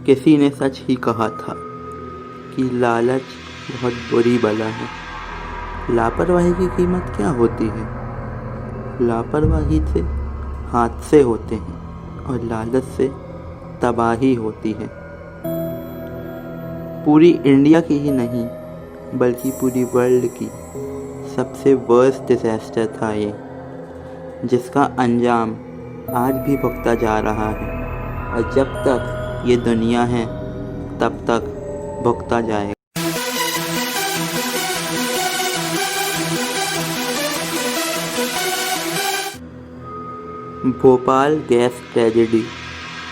किसी ने सच ही कहा था कि लालच बहुत बुरी बला है। लापरवाही की कीमत क्या होती है? लापरवाही से हादसे होते हैं और लालच से तबाही होती है। पूरी इंडिया की ही नहीं बल्कि पूरी वर्ल्ड की सबसे वर्स्ट डिज़ास्टर था ये, जिसका अंजाम आज भी भुगता जा रहा है और जब तक ये दुनिया है तब तक भुगता जाएगा। भोपाल गैस ट्रेजेडी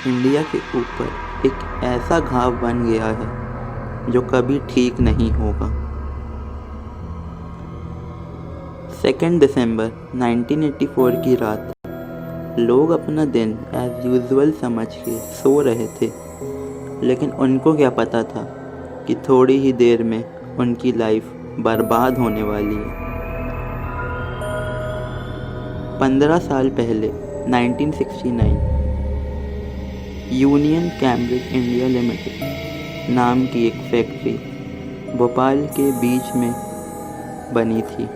इंडिया के ऊपर एक ऐसा घाव बन गया है जो कभी ठीक नहीं होगा। 2 दिसंबर 1984 की रात लोग अपना दिन एज यूजुअल समझ के सो रहे थे, लेकिन उनको क्या पता था कि थोड़ी ही देर में उनकी लाइफ बर्बाद होने वाली है। 15 साल पहले 1969 यूनियन कैम्ब्रिज इंडिया लिमिटेड नाम की एक फैक्ट्री भोपाल के बीच में बनी थी।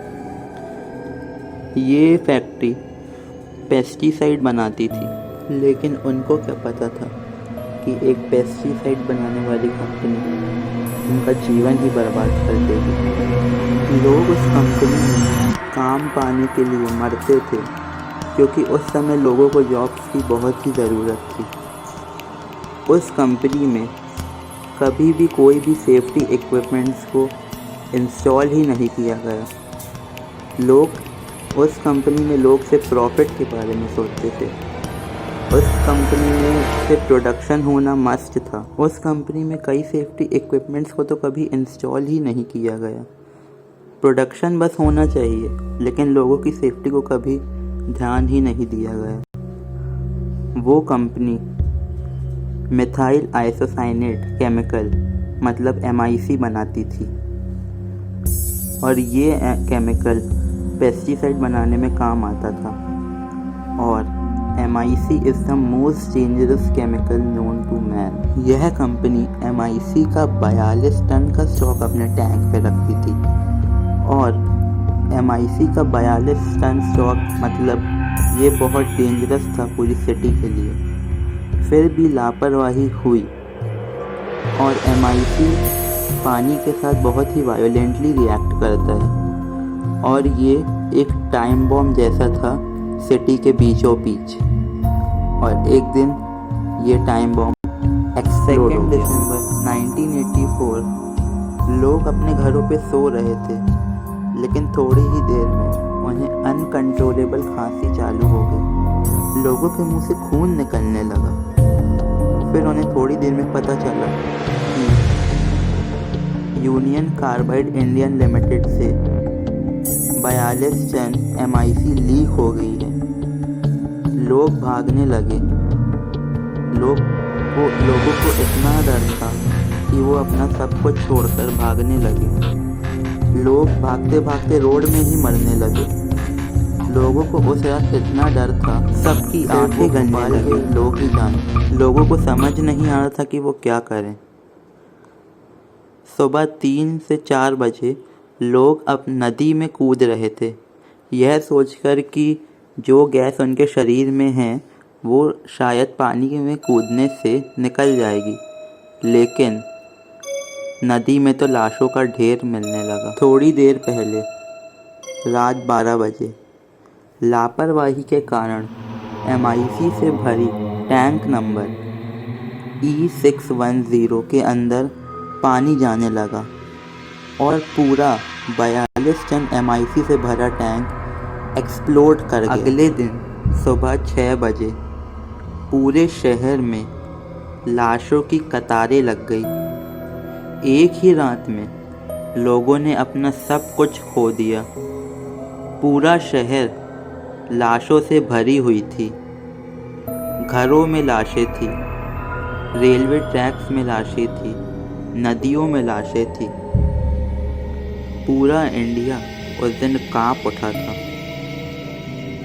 ये फैक्ट्री पेस्टिसाइड बनाती थी, लेकिन उनको क्या पता था कि एक पेस्टिसाइड बनाने वाली कंपनी उनका जीवन ही बर्बाद कर देगी। लोग उस कंपनी में काम पाने के लिए मरते थे क्योंकि उस समय लोगों को जॉब्स की बहुत ही ज़रूरत थी। उस कंपनी में कभी भी कोई भी सेफ्टी इक्विपमेंट्स को इंस्टॉल ही नहीं किया गया। उस कंपनी में लोग सिर्फ प्रॉफिट के बारे में सोचते थे। उस कंपनी में सिर्फ प्रोडक्शन होना मस्ट था। उस कंपनी में कई सेफ्टी इक्विपमेंट्स को तो कभी इंस्टॉल ही नहीं किया गया। प्रोडक्शन बस होना चाहिए, लेकिन लोगों की सेफ्टी को कभी ध्यान ही नहीं दिया गया। वो कंपनी मिथाइल आइसोसाइनेट केमिकल मतलब MIC बनाती थी, और ये केमिकल पेस्टिसाइड बनाने में काम आता था। और MIC is the most dangerous chemical known to man. यह कंपनी MIC का 42 टन का स्टॉक अपने टैंक पे रखती थी, और MIC का 42 टन स्टॉक मतलब ये बहुत डेंजरस था पूरी सिटी के लिए। फिर भी लापरवाही हुई और MIC पानी के साथ बहुत ही वायोलेंटली रिएक्ट करता है, और ये एक टाइम बॉम्ब जैसा था सिटी के बीचों बीच। और एक दिन ये टाइम बॉम्ब एक्सप्लोड हो गया। 2 दिसंबर 1984 लोग अपने घरों पे सो रहे थे, लेकिन थोड़ी ही देर में उन्हें अनकंट्रोलेबल खांसी चालू हो गई। लोगों के मुंह से खून निकलने लगा। फिर उन्हें थोड़ी देर में पता चला कि यूनियन कार्बाइड इंडिया लिमिटेड से 42 टन MIC लीक हो गई है। लोग भागने लगे। लोगों को इतना डर था कि वो अपना सब कुछ छोड़कर भागने लगे। लोग भागते भागते रोड में ही मरने लगे। लोगों को उस रात इतना डर था, सबकी आंखें गंजने लगी। लोग ही जाने, लोगों को समझ नहीं आ रहा था कि वो क्या करें। सुबह 3 से 4 बजे लोग अब नदी में कूद रहे थे, यह सोचकर कि जो गैस उनके शरीर में है वो शायद पानी में कूदने से निकल जाएगी, लेकिन नदी में तो लाशों का ढेर मिलने लगा। थोड़ी देर पहले रात 12 बजे लापरवाही के कारण MIC से भरी टैंक नंबर E610 के अंदर पानी जाने लगा और पूरा 42 टन MIC से भरा टैंक एक्सप्लोड कर गया। अगले दिन सुबह 6 बजे पूरे शहर में लाशों की कतारें लग गई। एक ही रात में लोगों ने अपना सब कुछ खो दिया। पूरा शहर लाशों से भरी हुई थी। घरों में लाशें थी, रेलवे ट्रैक्स में लाशें थी, नदियों में लाशें थी। पूरा इंडिया उस दिन कांप उठा था।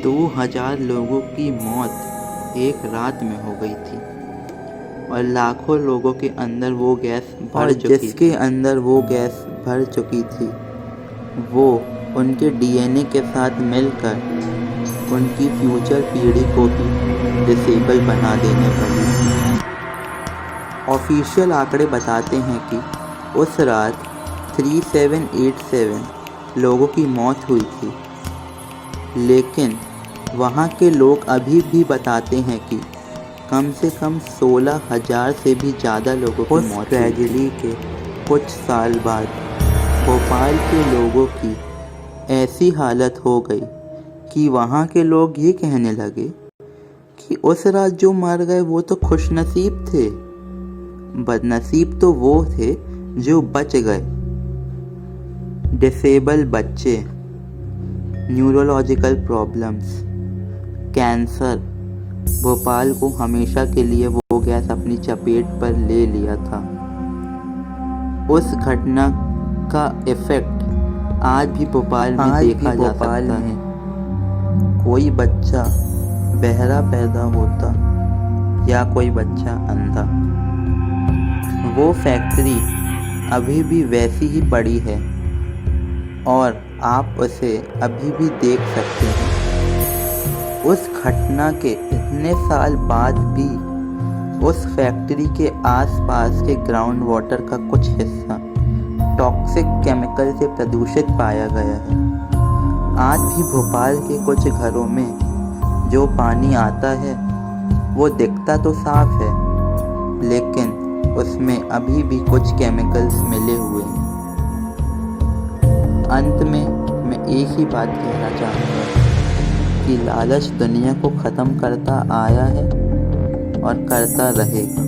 2000 लोगों की मौत एक रात में हो गई थी। और लाखों लोगों के अंदर वो गैस भर चुकी थी। जिसके अंदर वो गैस भर चुकी थी वो उनके डीएनए के साथ मिलकर उनकी फ्यूचर पीढ़ी को भी डिसेबल बना देने वाली थी। ऑफिशियल आंकड़े बताते हैं कि उस रात 3787 लोगों की मौत हुई थी, लेकिन वहाँ के लोग अभी भी बताते हैं कि कम से कम 16,000 से भी ज़्यादा लोगों की मौत हुई। उस ट्रेजेडी के कुछ साल बाद भोपाल के लोगों की ऐसी हालत हो गई कि वहाँ के लोग ये कहने लगे कि उस रात जो मर गए वो तो खुशनसीब थे, बदनसीब तो वो थे जो बच गए। डिसेबल बच्चे, न्यूरोलॉजिकल प्रॉब्लम्स, कैंसर, भोपाल को हमेशा के लिए वो गैस अपनी चपेट पर ले लिया था। उस घटना का इफेक्ट आज भी भोपाल में देखा जा सकता है। कोई बच्चा बहरा पैदा होता या कोई बच्चा अंधा, वो फैक्ट्री अभी भी वैसी ही पड़ी है और आप उसे अभी भी देख सकते हैं। उस घटना के इतने साल बाद भी उस फैक्ट्री के आसपास के ग्राउंड वाटर का कुछ हिस्सा टॉक्सिक केमिकल से प्रदूषित पाया गया है। आज भी भोपाल के कुछ घरों में जो पानी आता है वो दिखता तो साफ है, लेकिन उसमें अभी भी कुछ केमिकल्स मिले हुए हैं। अंत में मैं एक ही बात कहना चाहूँगा कि लालच दुनिया को ख़त्म करता आया है और करता रहेगा।